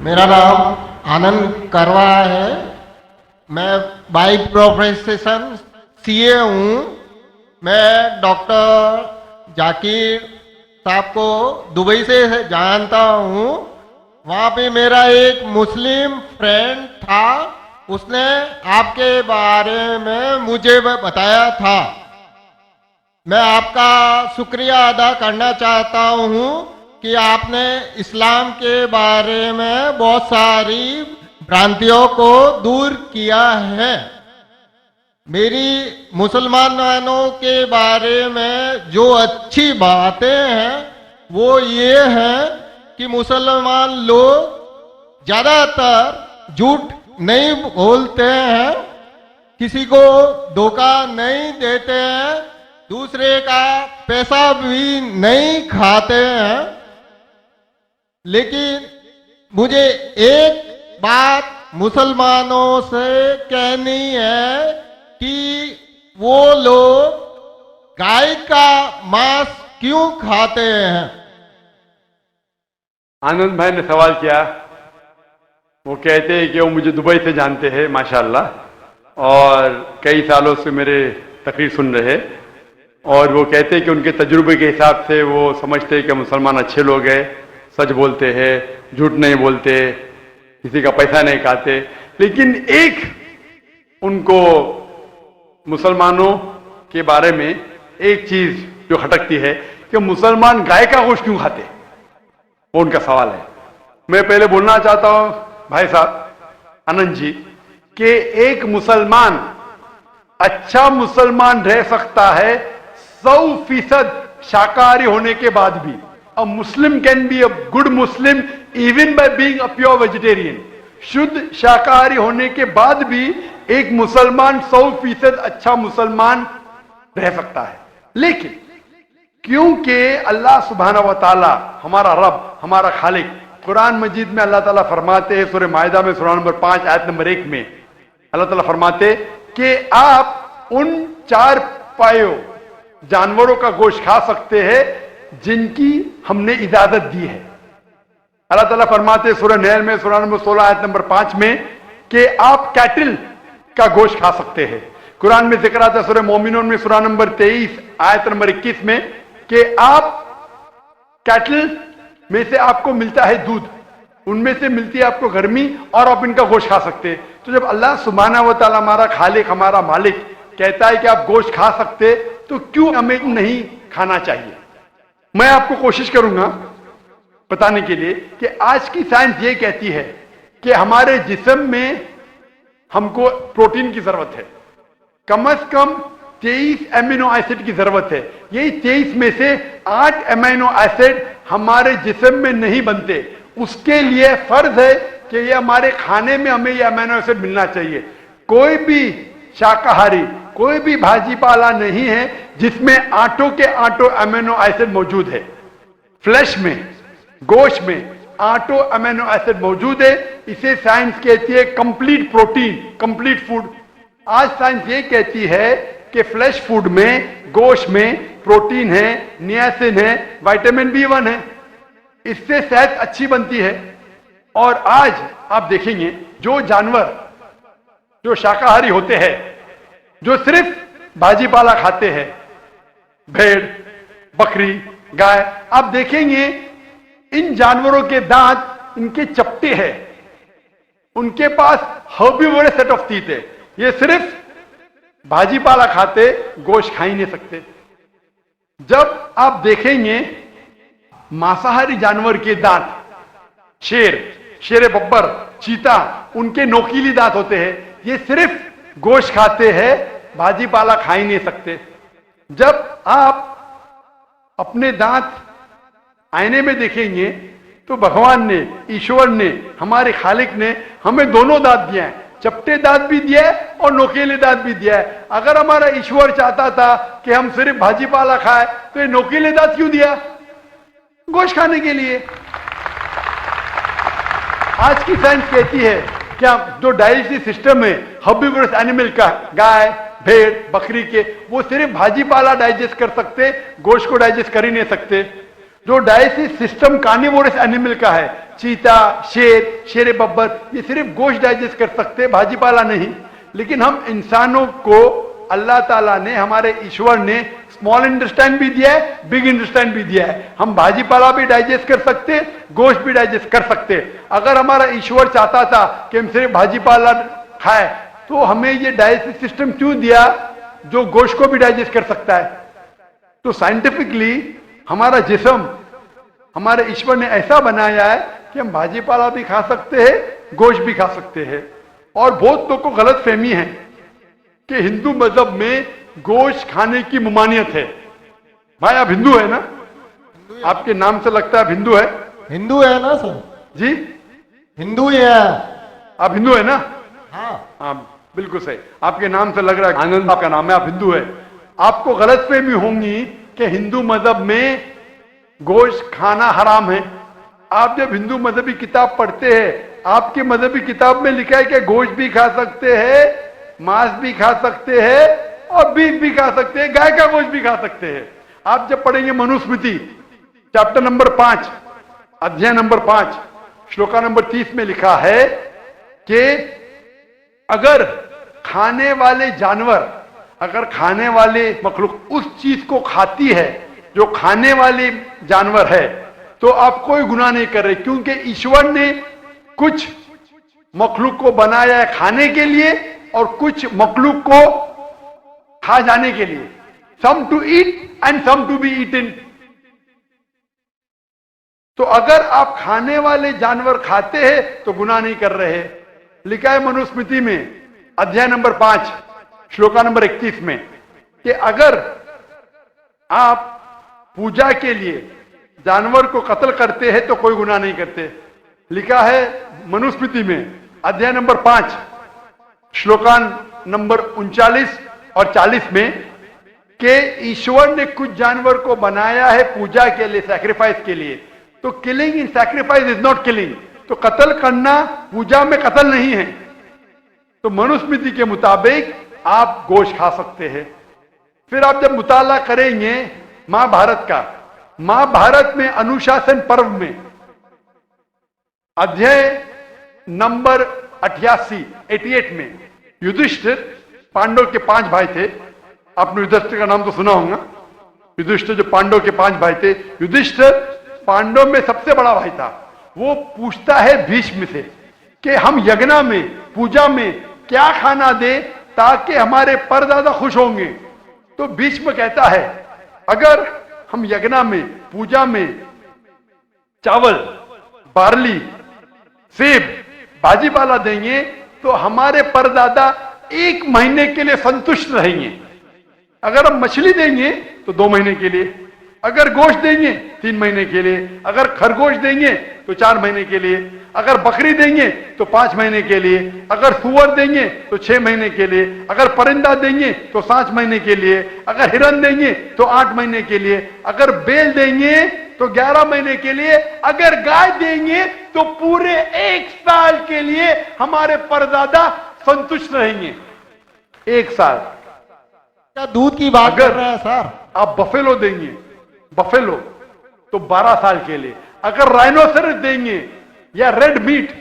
मेरा नाम आनंद करवा है। मैं बाई प्रोफेशन सीए हूँ। मैं डॉक्टर जाकिर साहब को दुबई से जानता हूँ। वहाँ पे मेरा एक मुस्लिम फ्रेंड था, उसने आपके बारे में मुझे बताया था। मैं आपका शुक्रिया अदा करना चाहता हूँ कि आपने इस्लाम के बारे में बहुत सारी भ्रांतियों को दूर किया है। मेरी मुसलमानों के बारे में जो अच्छी बातें हैं वो ये हैं कि मुसलमान लोग ज़्यादातर झूठ नहीं बोलते हैं, किसी को धोखा नहीं देते हैं, दूसरे का पैसा भी नहीं खाते हैं। लेकिन मुझे एक बात मुसलमानों से कहनी है कि वो लोग गाय का मांस क्यों खाते हैं। आनंद भाई ने सवाल किया। वो कहते हैं कि वो मुझे दुबई से जानते हैं माशाल्लाह, और कई सालों से मेरे तकरीर सुन रहे, और वो कहते हैं कि उनके तजुर्बे के हिसाब से वो समझते हैं कि मुसलमान अच्छे लोग हैं, सच बोलते हैं, झूठ नहीं बोलते, किसी का पैसा नहीं खाते। लेकिन एक उनको मुसलमानों के बारे में एक चीज जो खटकती है कि मुसलमान गाय का गोश्त क्यों खाते, वो उनका सवाल है। मैं पहले बोलना चाहता हूं भाई साहब आनंद जी कि एक मुसलमान अच्छा मुसलमान रह सकता है 100% शाकाहारी होने के बाद भी। A Muslim can be a good Muslim even by being a pure vegetarian. शुद्ध शाकाहारी होने के बाद भी एक मुसलमान 100% अच्छा मुसलमान रह सकता है। लेकिन क्योंकि अल्लाह सुब्हानहू व तआला हमारा रब, हमारा खालिक, कुरान मजीद में अल्लाह ताला फरमाते हैं, सूरह माइदा में सूरा नंबर 5 आयत नंबर 1 में अल्लाह ताला फरमाते कि आप उन 4 पायों जानवरों का गोश्त खा सकते हैं जिनकी हमने इजाजत दी है। अल्लाह ताला फरमाते हैं सूरह नहल में सूरा नंबर 16 आयत नंबर 5 में कि आप कैटल का गोश्त खा सकते हैं। कुरान में जिक्र आता है सूरह मोमिनून में सूरा नंबर 23 आयत नंबर 21 में कि आप कैटल में से आपको मिलता है दूध, उनमें से मिलती है आपको गर्मी, और आप इनका गोश्त खा सकते हैं। तो जब अल्लाह सुब्हानहू व तआला हमारा खालिक, हमारा मालिक कहता है कि आप गोश्त खा सकते, तो क्यों हमें नहीं खाना चाहिए। मैं आपको कोशिश करूंगा बताने के लिए कि आज की साइंस ये कहती है कि हमारे जिस्म में हमको प्रोटीन की जरूरत है, कम से कम 23 एमिनो एसिड की जरूरत है। यही 23 में से 8 एमिनो एसिड हमारे जिस्म में नहीं बनते। उसके लिए फर्ज है कि ये हमारे खाने में हमें ये एमिनो एसिड मिलना चाहिए। कोई भी शाकाहारी, कोई भी भाजी पाला नहीं है जिसमें आटों के आटो एमिनो एसिड मौजूद है। फ्लैश में, गोश्त में आटो एमिनो एसिड मौजूद है। इसे साइंस कहती है कंप्लीट प्रोटीन, कंप्लीट फूड। आज साइंस ये कहती है कि फ्लैश फूड में, गोश्त में प्रोटीन है, नियासिन है, विटामिन B1 है, इससे सेहत अच्छी बनती है। और आज आप देखेंगे जो जानवर जो शाकाहारी होते हैं, जो सिर्फ भाजी पाला खाते हैं, भेड़, बकरी, गाय, आप देखेंगे इन जानवरों के दांत इनके चपटे हैं, उनके पास हर्बीवोरस सेट ऑफ टीथ है। ये सिर्फ भाजी पाला खाते, गोश्त खा ही नहीं सकते। जब आप देखेंगे मांसाहारी जानवर के दांत, शेर बब्बर, चीता, उनके नोकीली दांत होते हैं। ये सिर्फ गोश्त खाते हैं, भाजी पाला खा ही नहीं सकते। जब आप अपने दांत आईने में देखेंगे तो भगवान ने, ईश्वर ने, हमारे खालिक ने हमें दोनों दांत दिया है, चपटे दांत भी दिया है और नोकीले दांत भी दिया है। अगर हमारा ईश्वर चाहता था कि हम सिर्फ भाजी पाला खाए तो ये नोकीले दांत क्यों दिया? गोश्त खाने के लिए। आज की साइंस कहती है कि जो डाइजेस्टिव सिस्टम है हर्बीवोरस एनिमल का, गाय, भेड़, बकरी के, वो सिर्फ भाजी पाला डाइजेस्ट कर सकते, गोश्त को डाइजेस्ट कर ही नहीं सकते। जो डाइजेस्टिव सिस्टम कार्निवोरस एनिमल का है, चीता, शेर, शेर बब्बर, ये सिर्फ गोश्त डाइजेस्ट कर सकते हैं, भाजीपाला नहीं। लेकिन हम इंसानों को अल्लाह ताला ने, हमारे ईश्वर ने स्मॉल इंटेस्टाइन भी दिया है, बिग इंटेस्टाइन भी दिया है। हम भाजीपाला भी डाइजेस्ट कर सकते, गोश्त भी डाइजेस्ट कर सकते। अगर हमारा ईश्वर चाहता था कि हम सिर्फ भाजीपाला खाए, तो हमें ये डाइजेस्टिव सिस्टम क्यों दिया जो गोश्त को भी डाइजेस्ट कर सकता है? तो साइंटिफिकली हमारा जिस्म हमारे ईश्वर ने ऐसा बनाया है कि हम भाजीपाला भी खा सकते हैं, गोश्त भी खा सकते हैं। और बहुत लोगों को गलत फहमी है कि हिंदू मजहब में गोश्त खाने की ममानियत है। भाई आप हिंदू है ना? आपके नाम से लगता है आप हिंदू है। हिंदू है ना सर? जी हिंदू ही है। आप हिंदू है ना? हाँ बिल्कुल सही, आपके नाम से लग रहा है आनंद आपका नाम है, आप हिंदू है। आपको गलतफहमी होंगी कि हिंदू मजहब में गोश्त खाना हराम है। आप जब हिंदू मजहबी किताब पढ़ते हैं, आपके मजहबी किताब में लिखा है कि गोश्त भी खा सकते हैं, मांस भी खा सकते हैं और बीफ भी खा सकते हैं, गाय का गोश्त भी खा सकते हैं। आप जब पढ़ेंगे मनुस्मृति चैप्टर नंबर 5 अध्याय नंबर 5 श्लोका नंबर 30 में लिखा है कि अगर खाने वाले जानवर, अगर खाने वाले मखलूक उस चीज को खाती है जो खाने वाले जानवर है, तो आप कोई गुनाह नहीं कर रहे, क्योंकि ईश्वर ने कुछ मखलूक को बनाया है खाने के लिए और कुछ मखलूक को खा जाने के लिए। Some to eat and some to be eaten. तो अगर आप खाने वाले जानवर खाते हैं तो गुनाह नहीं कर रहे। लिखा है मनुस्मृति में अध्याय नंबर 5 श्लोका नंबर 31 में कि अगर आप पूजा के लिए जानवर को कत्ल करते हैं तो कोई गुनाह नहीं करते। लिखा है मनुस्मृति में अध्याय नंबर 5 श्लोका नंबर 39 और 40 में कि ईश्वर ने कुछ जानवर को बनाया है पूजा के लिए, सैक्रिफाइस के लिए। तो killing in sacrifice is not killing. तो कत्ल करना पूजा में कत्ल नहीं है। तो मनुस्मृति के मुताबिक आप गोश्त खा सकते हैं। फिर आप जब मुताला करेंगे महाभारत का, महाभारत में अनुशासन पर्व में अध्याय नंबर 88 में युधिष्ठिर, पांडव के 5 भाई थे, आपने युधिष्ठिर का नाम तो सुना होगा। युधिष्ठिर जो पांडव के 5 भाई थे, युधिष्ठिर पांडव में सबसे बड़ा भाई था। वो पूछता है भीष्म से कि हम यज्ञ में, पूजा में क्या खाना दे ताकि हमारे परदादा खुश होंगे। तो भीष्म कहता है अगर हम यज्ञ में, पूजा में चावल, बार्ली, सेब, भाजीपाला देंगे तो हमारे परदादा 1 महीने के लिए संतुष्ट रहेंगे। अगर हम मछली देंगे तो 2 महीने के लिए, अगर गोश्त देंगे 3 महीने के लिए, अगर खरगोश देंगे तो 4 महीने के लिए, अगर बकरी देंगे तो 5 महीने के लिए, अगर सुअर देंगे तो 6 महीने के लिए, अगर परिंदा देंगे तो 7 महीने के लिए, अगर हिरन देंगे तो 8 महीने के लिए, अगर बैल देंगे तो 11 महीने के लिए, अगर गाय देंगे तो पूरे 1 साल के लिए हमारे परदादा संतुष्ट रहेंगे। 1 साल। क्या दूध की बात कर रहे हैं सर? आप बफेलो देंगे, बफेलो तो 12 साल के लिए, अगर राइनोसरस देंगे या रेड मीट,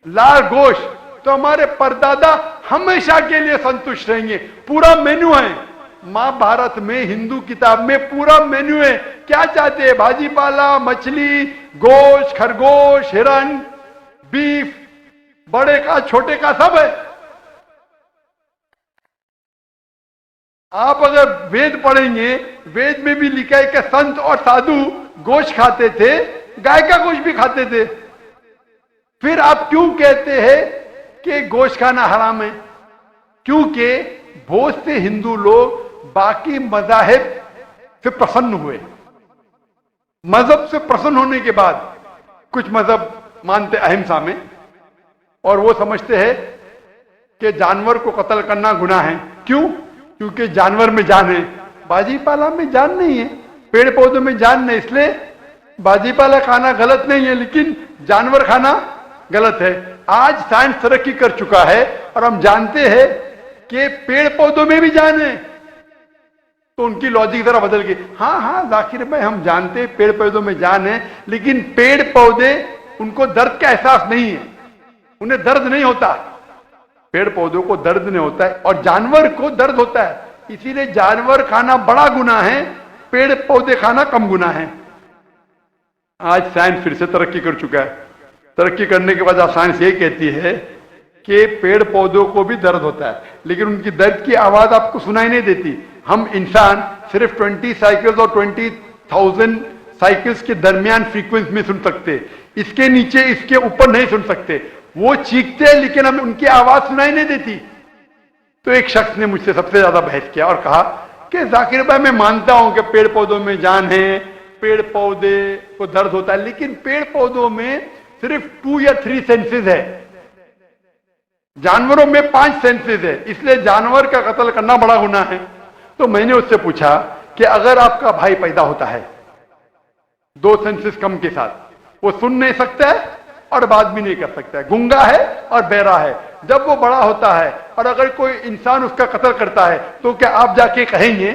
लाल गोश्त, तो हमारे परदादा हमेशा के लिए संतुष्ट रहेंगे। पूरा मेन्यू है महाभारत में, हिंदू किताब में पूरा मेन्यू है। क्या चाहते हैं? भाजीपाला, मछली, गोश्त, खरगोश, हिरन, बीफ, बड़े का छोटे का सब है। आप अगर वेद पढ़ेंगे, वेद में भी लिखा है कि संत और साधु गोश्त खाते थे, गाय का गोश्त भी खाते थे। फिर आप क्यों कहते हैं कि गोश्त खाना हराम है? क्योंकि बहुत से हिंदू लोग बाकी मजाहिब से प्रसन्न हुए। मजहब से प्रसन्न होने के बाद कुछ मजहब मानते अहिंसा में, और वो समझते हैं कि जानवर को कत्ल करना गुनाह है। क्यों? क्योंकि जानवर में जान है, भाजीपाला में जान नहीं है, पेड़ पौधों में जान नहीं, इसलिए भाजीपाला खाना गलत नहीं है, लेकिन जानवर खाना गलत है। आज साइंस तरक्की कर चुका है और हम जानते हैं कि पेड़ पौधों में भी जान है। तो उनकी लॉजिक जरा बदल गई। हाँ हाँ जाकिर भाई, हम जानते हैं पेड़ पौधों में जान है, लेकिन पेड़ पौधे उनको दर्द का एहसास नहीं है, उन्हें दर्द नहीं होता, पेड़ पौधों को दर्द नहीं होता है, और जानवर को दर्द होता है। इसीलिए जानवर खाना बड़ा गुनाह है, पेड़ पौधे खाना कम गुनाह है। आज साइंस फिर से तरक्की कर चुका है। तरक्की करने के बाद साइंस ये कहती है कि पेड़ पौधों को भी दर्द होता है, लेकिन उनकी दर्द की आवाज आपको सुनाई नहीं देती। हम इंसान सिर्फ 20 साइकिल्स और 20,000 साइकिल्स के दरमियान फ्रीक्वेंसी में सुन सकते, इसके नीचे इसके ऊपर नहीं सुन सकते। वो चीखते हैं लेकिन हमें उनकी आवाज सुनाई नहीं देती। तो एक शख्स ने मुझसे सबसे ज्यादा बहस किया और कहा कि जाकिर भाई, मैं मानता हूं कि पेड़ पौधों में जान है, पेड़ पौधे को दर्द होता है, लेकिन पेड़ पौधों में सिर्फ 2 या 3 सेंसेस है, जानवरों में 5 सेंसेस है, इसलिए जानवर का कत्ल करना बड़ा गुनाह है। तो मैंने उससे पूछा कि अगर आपका भाई पैदा होता है 2 सेंसेस कम के साथ, वो सुन नहीं सकता है और बात भी नहीं कर सकता है, गूंगा है और बहरा है, जब वो बड़ा होता है और अगर कोई इंसान उसका कत्ल करता है, तो क्या आप जाके कहेंगे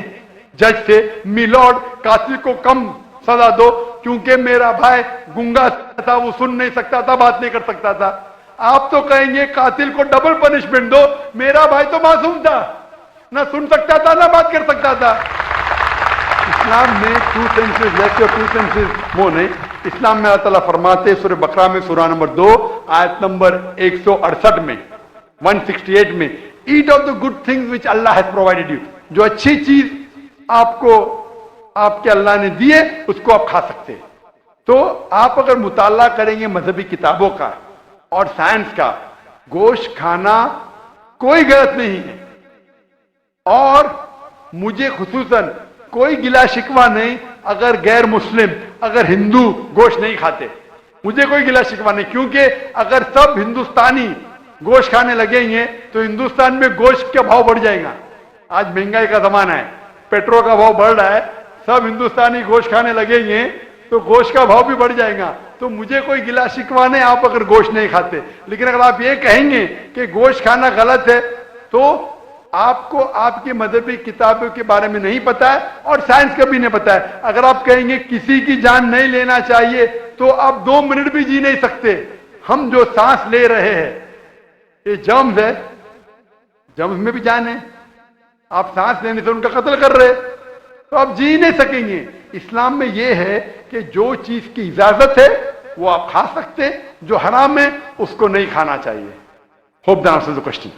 जज से, मिलॉर्ड कातिल को कम सजा दो क्योंकि मेरा भाई गूंगा था, वो सुन नहीं सकता था, बात नहीं कर सकता था? आप तो कहेंगे कातिल को डबल पनिशमेंट दो, मेरा भाई तो मासूम था, ना सुन सकता था ना बात कर सकता था। इस्लाम में 2 सेंसेस लेस और 2 सेंसेस मोर नहीं। इस्लाम में अल्लाह ताला फरमाते सूरह बकरा में सूरह नंबर 2 आयत नंबर 168 में 168 में, eat of the good things which Allah has provided you, जो अच्छी चीज आपको आपके अल्लाह ने दिए उसको आप खा सकते हैं। तो आप अगर मुताला करेंगे मजहबी किताबों का और साइंस का, गोश्त खाना कोई गलत नहीं है, और मुझे खुसूसन कोई गिला शिकवा नहीं अगर गैर मुस्लिम, अगर हिंदू गोश्त नहीं खाते, मुझे कोई गिला शिकवा नहीं, क्योंकि अगर सब हिंदुस्तानी गोश्त खाने लगेंगे तो हिंदुस्तान में गोश्त का भाव बढ़ जाएगा। आज महंगाई का जमाना है, पेट्रोल का भाव बढ़ रहा है, सब हिंदुस्तानी गोश्त खाने लगेंगे तो गोश्त का भाव भी बढ़ जाएगा। तो मुझे कोई गिला शिकवा नहीं आप अगर गोश्त नहीं खाते, लेकिन अगर आप ये कहेंगे कि गोश्त खाना गलत है तो आपको आपकी मजहबी किताबों के बारे में नहीं पता है और साइंस का भी नहीं पता है। अगर आप कहेंगे किसी की जान नहीं लेना चाहिए तो आप 2 मिनट भी जी नहीं सकते। हम जो सांस ले रहे हैं ये जर्म्स है, जर्म्स में भी जान है, आप सांस लेने से उनका कत्ल कर रहे तो आप जी नहीं सकेंगे। इस्लाम में यह है कि जो चीज की इजाजत है वो आप खा सकते, जो हराम है उसको नहीं खाना चाहिए। Hope the answer the question.